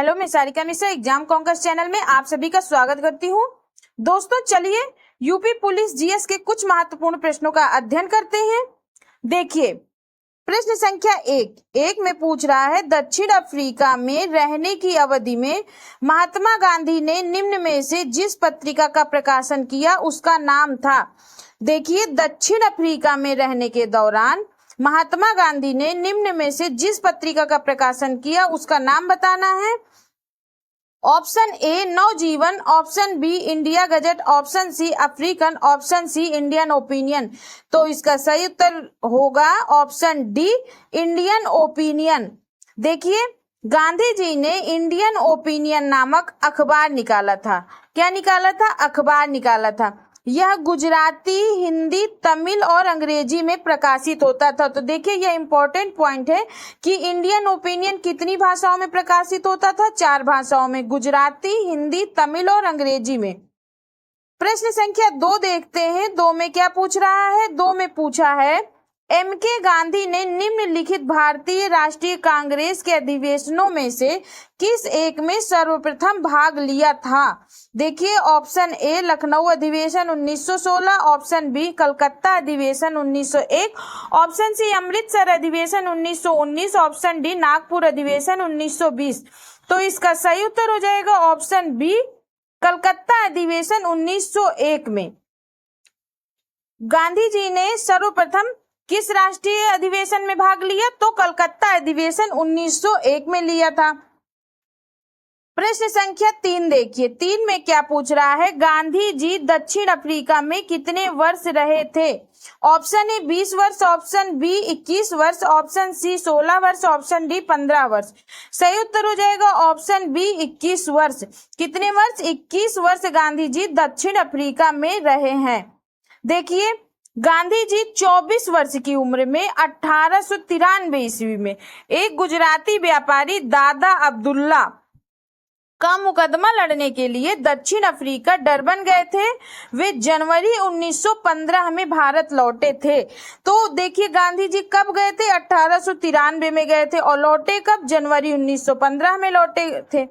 Hello, मैं Sarika Mishra exam conquers channel में आप सभी का स्वागत करती हूँ। दोस्तों चलिए यूपी पुलिस जीएस के कुछ महत्वपूर्ण प्रश्नों का अध्ययन करते हैं। देखिए प्रश्न संख्या एक में पूछ रहा है, दक्षिण अफ्रीका में रहने की अवधि में महात्मा गांधी ने निम्न में से जिस पत्रिका का प्रकाशन किया उसका नाम था। देखिए दक्षिण अफ्रीका में रहने के दौरान महात्मा गांधी ने निम्न में से जिस पत्रिका का प्रकाशन किया उसका नाम बताना है। Option A Navjivan, option B India gazette, option C African, option C Indian opinion. तो इसका सही उत्तर होगा ऑप्शन डी इंडियन ओपिनियन। देखिए गांधी जी ने इंडियन ओपिनियन नामक अखबार निकाला था। क्या निकाला था? अखबार निकाला था। यह गुजराती, हिंदी, तमिल और अंग्रेजी में प्रकाशित होता था। तो देखिए यह इंपॉर्टेंट पॉइंट है कि इंडियन ओपिनियन कितनी भाषाओं में प्रकाशित होता था? 4 भाषाओं में, गुजराती, हिंदी, तमिल और अंग्रेजी में। प्रश्न संख्या 2 देखते हैं। 2 में क्या पूछ रहा है? 2 में पूछा है, एम.के. गांधी ने निम्नलिखित भारतीय राष्ट्रीय कांग्रेस के अधिवेशनों में से किस एक में सर्वप्रथम भाग लिया था? देखिए ऑप्शन ए लखनऊ अधिवेशन 1916, ऑप्शन बी कलकत्ता अधिवेशन 1901, ऑप्शन सी अमृतसर अधिवेशन 1919, ऑप्शन डी नागपुर अधिवेशन 1920। तो इसका सही उत्तर हो जाएगा ऑप्शन बी कलकत्ता अधिवेशन 1901 में। गांधी जी ने सर्वप्रथम किस राष्ट्रीय अधिवेशन में भाग लिया? तो कलकत्ता अधिवेशन 1901 में लिया था। प्रश्न संख्या 3 देखिए। 3 में क्या पूछ रहा है, गांधी जी दक्षिण अफ्रीका में कितने वर्ष रहे थे? ऑप्शन ए 20 वर्ष, ऑप्शन बी 21 वर्ष, ऑप्शन सी 16 वर्ष, ऑप्शन डी 15 वर्ष। सही उत्तर हो जाएगा ऑप्शन बी 21 वर्ष। कितने वर्ष? 21 वर्ष गांधी जी दक्षिण अफ्रीका में रहे हैं। देखिए गांधी जी 24 वर्ष की उम्र में 1893 ईस्वी में एक गुजराती व्यापारी दादा अब्दुल्ला का मुकदमा लड़ने के लिए दक्षिण अफ्रीका डरबन गए थे। वे जनवरी 1915 में भारत लौटे थे। तो देखिए गांधी जी कब गए थे? 1893 में गए थे और लौटे कब? जनवरी 1915 में लौटे थे।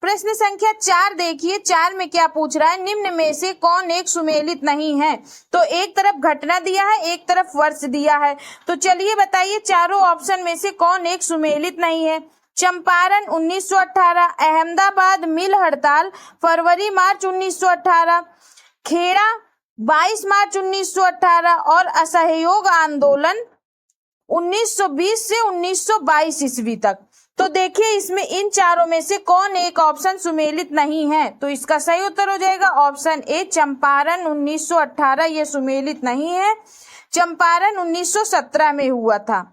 प्रश्न संख्या 4 देखिए। 4 में क्या पूछ रहा है, निम्न में से कौन एक सुमेलित नहीं है? तो एक तरफ घटना दिया है, एक तरफ वर्ष दिया है। तो चलिए बताइए चारों ऑप्शन में से कौन एक सुमेलित नहीं है? चंपारण 1918, अहमदाबाद मिल हड़ताल फरवरी मार्च 1918, खेड़ा 22 मार्च 1918 और असहयोग आंदोलन 1920 से 1922 ईस्वी तक। तो देखिए इसमें इन चारों में से कौन एक ऑप्शन सुमेलित नहीं है? तो इसका सही उत्तर हो जाएगा ऑप्शन ए चंपारण 1918। ये सुमेलित नहीं है। चंपारण 1917 में हुआ था।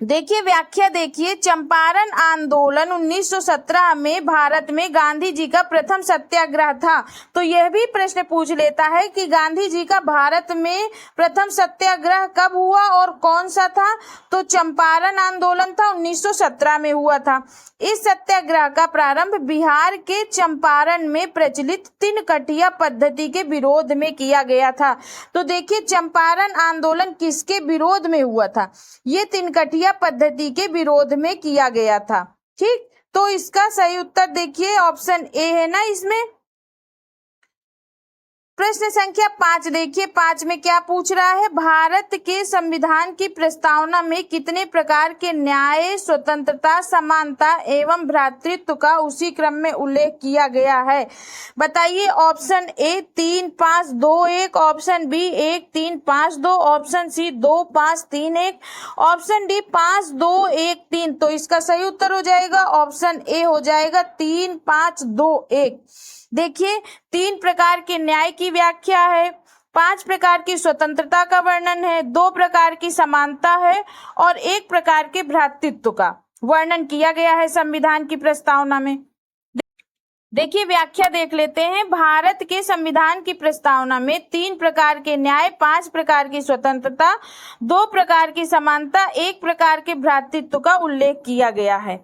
देखिए व्याख्या देखिए, चंपारण आंदोलन 1917 में भारत में गांधी जी का प्रथम सत्याग्रह था। तो यह भी प्रश्न पूछ लेता है कि गांधी जी का भारत में प्रथम सत्याग्रह कब हुआ और कौन सा था? तो चंपारण आंदोलन था 1917 में हुआ था। इस सत्याग्रह का प्रारंभ बिहार के चंपारण में प्रचलित तिनकटिया पद्धति के विरोध में किया गया था। तो देखिए चंपारण आंदोलन किसके विरोध में हुआ था? ये तिनकटिया पद्धति के विरोध में किया गया था। ठीक, तो इसका सही उत्तर देखिए ऑप्शन ए है ना इसमें। प्रश्न संख्या 5 देखिए। 5 में क्या पूछ रहा है, भारत के संविधान की प्रस्तावना में कितने प्रकार के न्याय, स्वतंत्रता, समानता एवं भ्रातृत्व का उसी क्रम में उल्लेख किया गया है? बताइए option A 3 5 2 1, option B 1 3 5 2, option C 2 5 3 1, option D 5 2 1 3। तो इसका सही उत्तर हो जाएगा ऑप्शन ए हो जाएगा 3 5 2 1। देखिए 3 प्रकार के न्याय की व्याख्या है, 5 प्रकार की स्वतंत्रता का वर्णन है, 2 प्रकार की समानता है और 1 प्रकार के भ्रातृत्व का वर्णन किया गया है संविधान की प्रस्तावना में। देखिए व्याख्या देख लेते हैं। भारत के संविधान की प्रस्तावना में 3 प्रकार के न्याय, 5 प्रकार की स्वतंत्रता, 2 प्रकार की समानता, 1 प्रकार के भ्रातृत्व का उल्लेख किया गया है।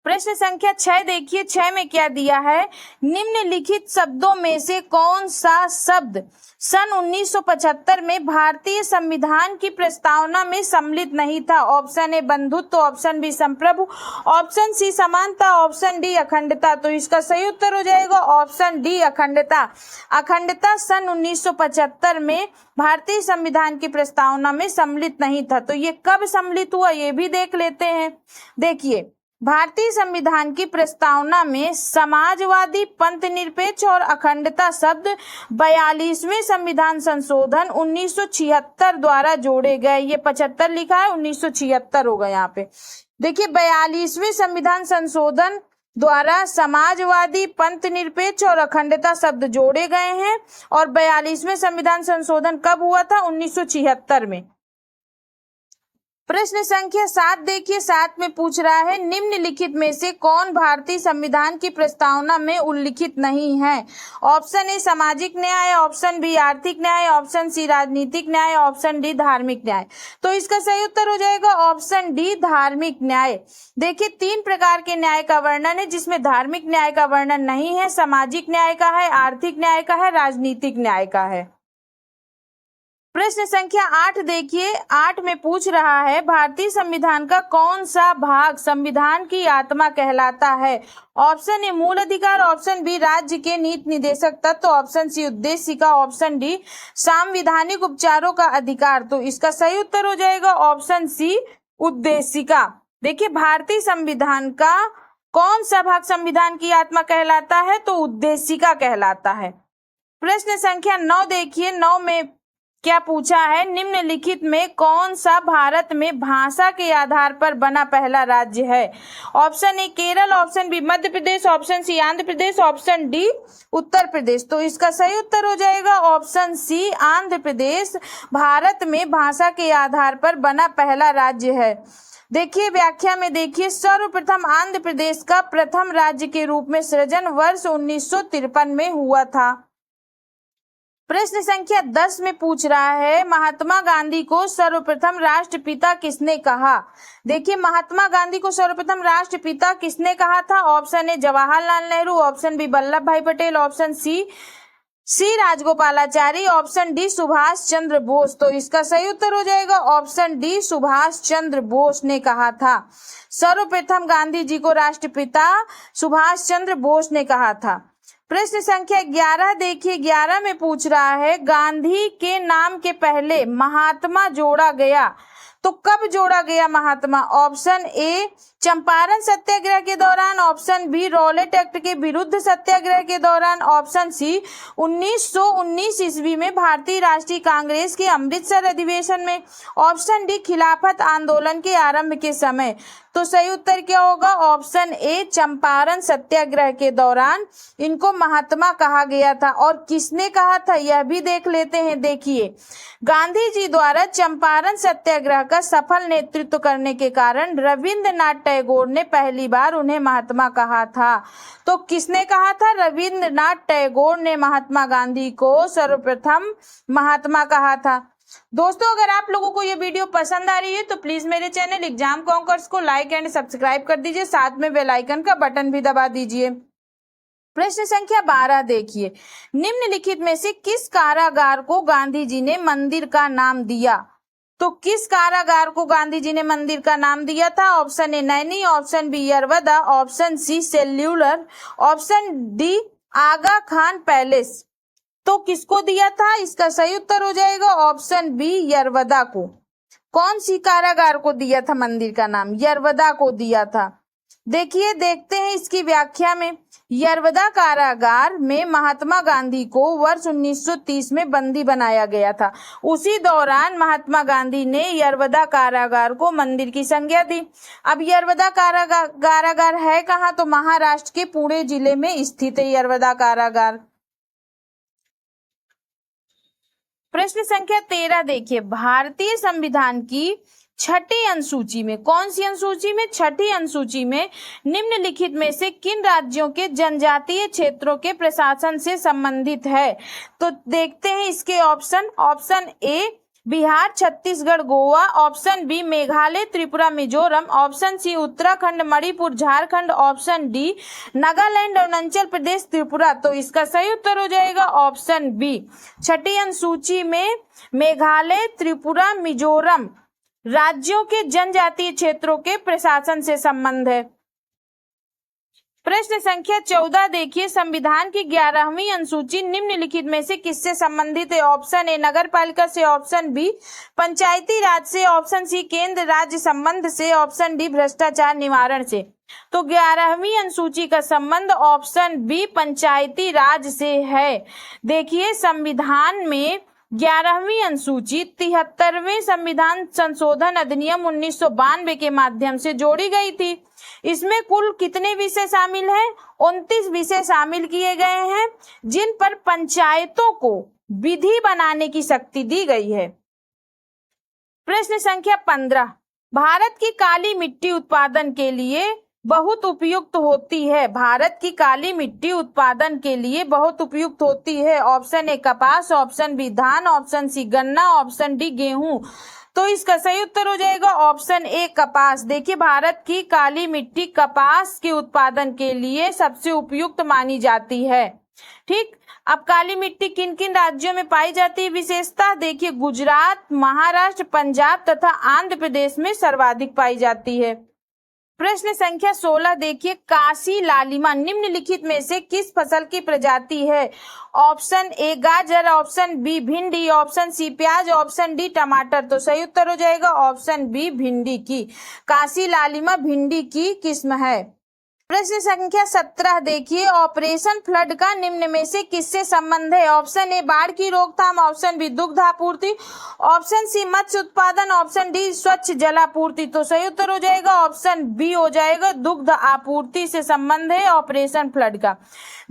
प्रश्न संख्या 6 देखिए, 6 में क्या दिया है, निम्नलिखित शब्दों में से कौन सा शब्द सन 1975 में भारतीय संविधान की प्रस्तावना में सम्मिलित नहीं था। ऑप्शन ए बंधुत्व, ऑप्शन बी संप्रभु, ऑप्शन सी समानता, ऑप्शन डी अखंडता। तो इसका सही उत्तर हो जाएगा ऑप्शन डी अखंडता। अखंडता सन 1975 में भारतीय संविधान की प्रस्तावना में सम्मिलित नहीं था। तो ये कब सम्मिलित हुआ ये भी देख लेते हैं। देखिए, भारतीय संविधान की प्रस्तावना में समाजवादी, पंथ निरपेक्ष और अखंडता शब्द 42वें संविधान संशोधन 1976 द्वारा जोड़े गए। ये 75 लिखा है, 1976 होगा यहाँ पे। देखिए, 42वें संविधान संशोधन द्वारा समाजवादी, पंथ निरपेक्ष और अखंडता शब्द जोड़े गए हैं। और 42वें संविधान संशोधन कब हुआ था? 1976 में। प्रश्न संख्या 7 देखिए, 7 में पूछ रहा है, निम्नलिखित में से कौन भारतीय संविधान की प्रस्तावना में उल्लिखित नहीं है? ऑप्शन ए सामाजिक न्याय, ऑप्शन बी आर्थिक न्याय, ऑप्शन सी राजनीतिक न्याय, ऑप्शन डी धार्मिक न्याय। तो इसका सही उत्तर हो जाएगा ऑप्शन डी धार्मिक न्याय। देखिए, 3 प्रकार के न्याय का वर्णन है, जिसमें धार्मिक न्याय का वर्णन नहीं है, सामाजिक न्याय का है, आर्थिक न्याय का है, राजनीतिक न्याय का है। प्रश्न संख्या 8 देखिए, 8 में पूछ रहा है, भारतीय संविधान का कौन सा भाग संविधान की आत्मा कहलाता है? ऑप्शन ए मूल अधिकार, ऑप्शन बी राज्य के नीति निर्देशक तत्व, ऑप्शन सी उद्देशिका, ऑप्शन डी संवैधानिक उपचारों का अधिकार। तो इसका सही उत्तर हो जाएगा ऑप्शन सी उद्देशिका। देखिए, भारतीय संविधान का कौन सा भाग संविधान की आत्मा कहलाता है? तो उद्देशिका कहलाता है। प्रश्न संख्या 9 देखिए, 9 में क्या पूछा है, निम्नलिखित में कौन सा भारत में भाषा के आधार पर बना पहला राज्य है? Option A Kerala, option B Madhya Pradesh, option C Andhra Pradesh, option D Uttar Pradesh. तो इसका सही उत्तर हो जाएगा ऑप्शन सी आंध्र प्रदेश भारत में भाषा के आधार पर बना पहला राज्य है। देखिए, व्याख्या में देखिए, सर्वप्रथम आंध्र प्रदेश का प्रथम राज्य के रूप में सृजन वर्ष 1953 में हुआ था। प्रश्न संख्या 10 में पूछ रहा है, महात्मा गांधी को सर्वप्रथम राष्ट्रपिता किसने कहा? देखिए, महात्मा गांधी को सर्वप्रथम राष्ट्रपिता किसने कहा था? Option A Jawaharlal Nehru, option B Vallabh Bhai Patel, option C Rajagopalachari, option D Subhash Chandra Bose. तो इसका सही उत्तर हो जाएगा ऑप्शन डी सुभाष चंद्र बोस ने कहा था। सर्वप्रथम गांधी जी को राष्ट्रपिता सुभाष चंद्र बोस ने कहा था। प्रश्न संख्या 11 देखिए, 11 में पूछ रहा है, गांधी के नाम के पहले महात्मा जोड़ा गया तो कब जोड़ा गया महात्मा? ऑप्शन ए चंपारण सत्याग्रह के दौरान, ऑप्शन बी रॉलेट एक्ट के विरुद्ध सत्याग्रह के दौरान, ऑप्शन सी 1919 ईस्वी में भारतीय राष्ट्रीय कांग्रेस के अमृतसर अधिवेशन में, ऑप्शन डी खिलाफत आंदोलन के आरंभ के समय। तो सही उत्तर क्या होगा? ऑप्शन ए चंपारण सत्याग्रह के दौरान इनको महात्मा कहा गया था। और किसने कहा था यह भी देख लेते हैं। देखिए, गांधी जी द्वारा चंपारण सत्याग्रह का सफल नेतृत्व करने के कारण रविंद्रनाथ टैगोर ने पहली बार उन्हें महात्मा कहा था। तो किसने कहा था? रविंद्रनाथ टैगोर ने महात्मा गांधी को सर्वप्रथम महात्मा कहा था। दोस्तों, अगर आप लोगों को ये वीडियो पसंद आ रही है तो प्लीज मेरे चैनल एग्जाम कॉन्कर्स को लाइक एंड सब्सक्राइब कर दीजिए, साथ में बेल आइकन का बटन भी दबा दीजिए। प्रश्न संख्या 12 देखिए, निम्नलिखित में से किस कारागार को गांधी जी ने मंदिर का नाम दिया? तो किस कारागार को गांधी जी ने मंदिर का नाम दिया था? Option A Naini, option B Yerwada, option C cellular, option D Aga Khan palace. तो किसको दिया था? इसका सही उत्तर हो जाएगा ऑप्शन बी यरवदा को। कौन सी कारागार को दिया था मंदिर का नाम? यरवदा को दिया था। देखिए, देखते हैं इसकी व्याख्या में। यरवदा कारागार में महात्मा गांधी को वर्ष 1930 में बंदी बनाया गया था। उसी दौरान महात्मा गांधी ने यरवदा कारागार को मंदिर की संज्ञा दी। अब यरवदा कारागार है कहाँ? तो महाराष्ट्र के पुणे जिले में स्थित है यरवदा कारागार। प्रश्न संख्या 13 देखिए, भारतीय संविधान की छठी अनुसूची में, कौन सी अनुसूची में? छठी अनुसूची में निम्नलिखित में से किन राज्यों के जनजातीय क्षेत्रों के प्रशासन से संबंधित है? तो देखते हैं इसके option. Option A Bihar, Chhattisgarh, Goa. Option B Meghalaya, Tripura, Mizoram. Option C Uttarakhand, Manipur, Jharkhand. Option D Nagaland, Arunachal Pradesh, Tripura. तो इसका सही उत्तर हो जाएगा ऑप्शन बी। छठी अनुसूची में मेघालय, त्रिपुरा, मिजोरम राज्यों के जनजातीय क्षेत्रों के प्रशासन से संबंध है। प्रश्न संख्या 14 देखिए, संविधान की 11वीं अनुसूची निम्नलिखित में से किससे संबंधित है? ऑप्शन ए नगर पालिका से। ऑप्शन बी पंचायती राज से। ऑप्शन सी केंद्र राज्य संबंध से। ऑप्शन डी भ्रष्टाचार निवारण से। तो 11वीं अनुसूची का संबंध ऑप्शन बी पंचायती राज से है। देखिए, संविधान में 11वीं अनुसूची 73वें संविधान संशोधन अधिनियम 1992 के माध्यम से जोड़ी गई थी। इसमें कुल कितने विषय शामिल हैं? 29 विषय शामिल किए गए हैं, जिन पर पंचायतों को विधि बनाने की शक्ति दी गई है। प्रश्न संख्या 15, भारत की काली मिट्टी उत्पादन के लिए बहुत उपयुक्त होती है। भारत की काली मिट्टी उत्पादन के लिए बहुत उपयुक्त होती है। ऑप्शन ए कपास। ऑप्शन बी धान। ऑप्शन सी गन्ना। ऑप्शन डी गेहूं। तो इसका सही उत्तर हो जाएगा ऑप्शन ए कपास। देखिए, भारत की काली मिट्टी कपास के उत्पादन के लिए सबसे उपयुक्त मानी जाती है। ठीक, अब काली मिट्टी किन किन राज्यों में पाई जाती है? विशेषता देखिए, गुजरात, महाराष्ट्र, पंजाब तथा आंध्र प्रदेश में सर्वाधिक पाई जाती है। प्रश्न संख्या 16 देखिए, काशी लालिमा निम्नलिखित में से किस फसल की प्रजाति है? ऑप्शन ए गाजर। ऑप्शन बी भिंडी। ऑप्शन सी प्याज। ऑप्शन डी टमाटर। तो सही उत्तर हो जाएगा ऑप्शन बी भिंडी की। काशी लालिमा भिंडी की किस्म है। प्रश्न संख्या 17 देखिए, ऑपरेशन फ्लड का निम्न में से किससे संबंध है? ऑप्शन ए बाढ़ की रोकथाम। ऑप्शन बी दुग्ध आपूर्ति। ऑप्शन सी मत्स्य उत्पादन। ऑप्शन डी स्वच्छ जलापूर्ति। तो सही उत्तर हो जाएगा ऑप्शन बी हो जाएगा, दुग्ध आपूर्ति से संबंध है ऑपरेशन फ्लड का।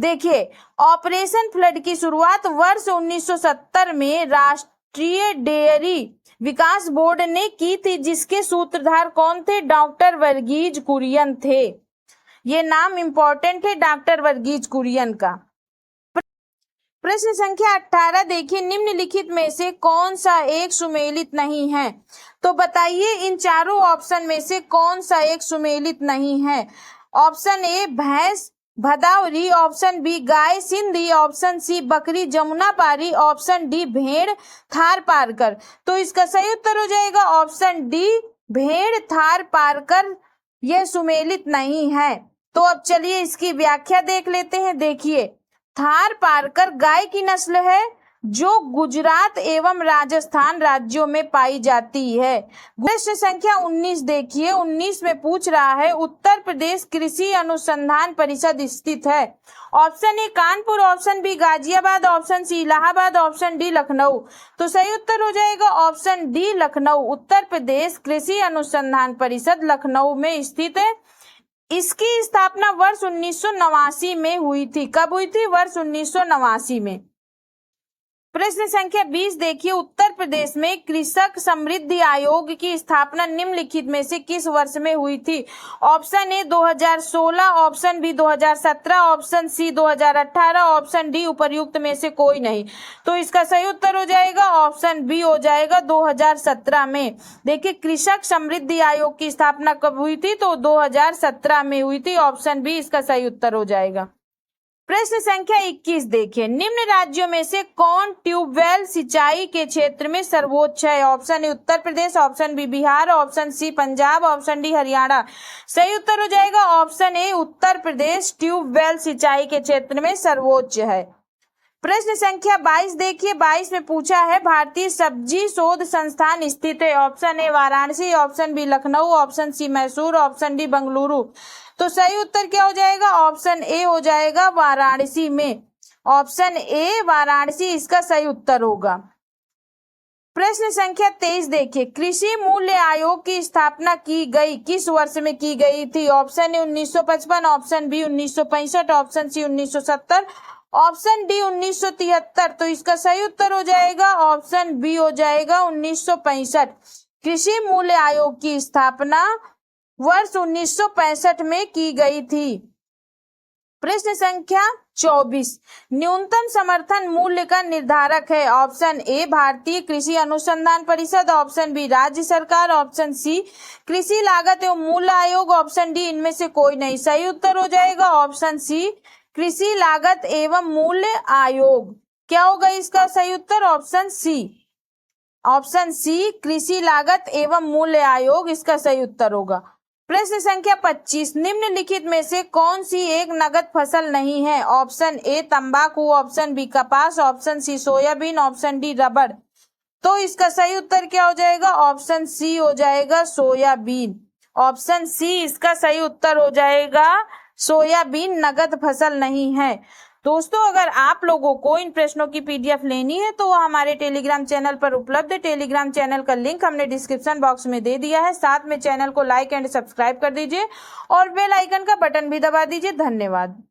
देखिए, ऑपरेशन फ्लड की शुरुआत वर्ष 1970 में राष्ट्रीय डेयरी विकास बोर्ड ने की थी, जिसके सूत्रधार कौन थे? डॉक्टर वर्गीज कुरियन थे। ये नाम इंपॉर्टेंट है डॉक्टर वर्गीज कुरियन का। प्रश्न संख्या 18 देखिए, निम्नलिखित में से कौन सा एक सुमेलित नहीं है? तो बताइए, इन चारों ऑप्शन में से कौन सा एक सुमेलित नहीं है? ऑप्शन ए भैंस भदावरी। ऑप्शन बी गाय सिंधी। ऑप्शन सी बकरी जमुना पारी। ऑप्शन डी भेड़ थार पारकर। तो इसका सही उत्तर हो जाएगा ऑप्शन डी भेड़ थार पारकर, यह सुमेलित नहीं है। तो अब चलिए इसकी व्याख्या देख लेते हैं। देखिए, थार पारकर गाय की नस्ल है जो गुजरात एवं राजस्थान राज्यों में पाई जाती है। प्रश्न संख्या 19 देखिए, 19 में पूछ रहा है, उत्तर प्रदेश कृषि अनुसंधान परिषद स्थित है। Option A Kanpur. Option B Ghaziabad. Option C Allahabad. Option D Lucknow. तो सही उत्तर हो जाएगा ऑप्शन डी लखनऊ। उत्तर प्रदेश कृषि अनुसंधान परिषद लखनऊ में स्थित है। इसकी स्थापना वर्ष 1989 में हुई थी। कब हुई थी? वर्ष 1989 में। प्रश्न संख्या 20 देखिए, उत्तर प्रदेश में कृषक समृद्धि आयोग की स्थापना निम्नलिखित में से किस वर्ष में हुई थी? Option A 2016। Option B 2017। Option C 2018। Option D उपर्युक्त में से कोई नहीं। तो इसका सही उत्तर हो जाएगा ऑप्शन बी हो जाएगा 2017 में। देखिए, कृषक समृद्धि आयोग की स्थापना कब हुई थी? तो 2017 में हुई थी। ऑप्शन बी इसका सही उत्तर हो जाएगा। प्रश्न संख्या 21 देखिए, निम्न राज्यों में से कौन ट्यूबवेल सिंचाई के क्षेत्र में सर्वोच्च है? Option A Uttar Pradesh. Option B Bihar. Option C Punjab. Option D Haryana. सही उत्तर हो जाएगा option A Uttar Pradesh tubewell सिंचाई के क्षेत्र में सर्वोच्च है। प्रश्न संख्या 22 देखिए, 22 में पूछा है, भारतीय सब्जी शोध संस्थान स्थित है। Option A Varanasi. Option B Lucknow. Option C Mysore. Option D Bengaluru. तो सही उत्तर क्या हो जाएगा? ऑप्शन ए हो जाएगा वाराणसी में। ऑप्शन ए वाराणसी इसका सही उत्तर होगा। प्रश्न संख्या 23 देखिए, कृषि मूल्य आयोग की स्थापना की गई किस वर्ष में की गई थी? Option A 1955। Option B 1965। Option C 1970। Option D 1973। तो इसका सही उत्तर हो जाएगा ऑप्शन बी हो जाएगा 1965। कृषि मूल्य आयोग की स्थापना वर्ष 1965 में की गई थी। प्रश्न संख्या 24। न्यूनतम समर्थन मूल्य का निर्धारक है। ऑप्शन ए भारतीय कृषि अनुसंधान परिषद, ऑप्शन बी राज्य सरकार, ऑप्शन सी कृषि लागत एवं मूल्य आयोग, ऑप्शन डी इनमें से कोई नहीं। सही उत्तर हो जाएगा ऑप्शन सी कृषि लागत एवं मूल्य आयोग। क्या होगा इसका सही उत्तर? Option C. ऑप्शन सी कृषि लागत एवं मूल्य आयोग इसका सही उत्तर होगा। प्रश्न संख्या 25। निम्नलिखित में से कौन सी एक नगद फसल नहीं है? ऑप्शन ए तंबाकू, ऑप्शन बी कपास, option C soybean, option D रबड़। तो इसका सही उत्तर क्या हो जाएगा? ऑप्शन सी हो जाएगा सोयाबीन। ऑप्शन सी इसका सही उत्तर हो जाएगा। सोयाबीन नगद फसल नहीं है। दोस्तों, अगर आप लोगों को इन प्रश्नों की पीडीएफ लेनी है तो वो हमारे टेलीग्राम चैनल पर उपलब्ध है। टेलीग्राम चैनल का लिंक हमने डिस्क्रिप्शन बॉक्स में दे दिया है। साथ में चैनल को लाइक एंड सब्सक्राइब कर दीजिए और बेल आइकन का बटन भी दबा दीजिए। धन्यवाद।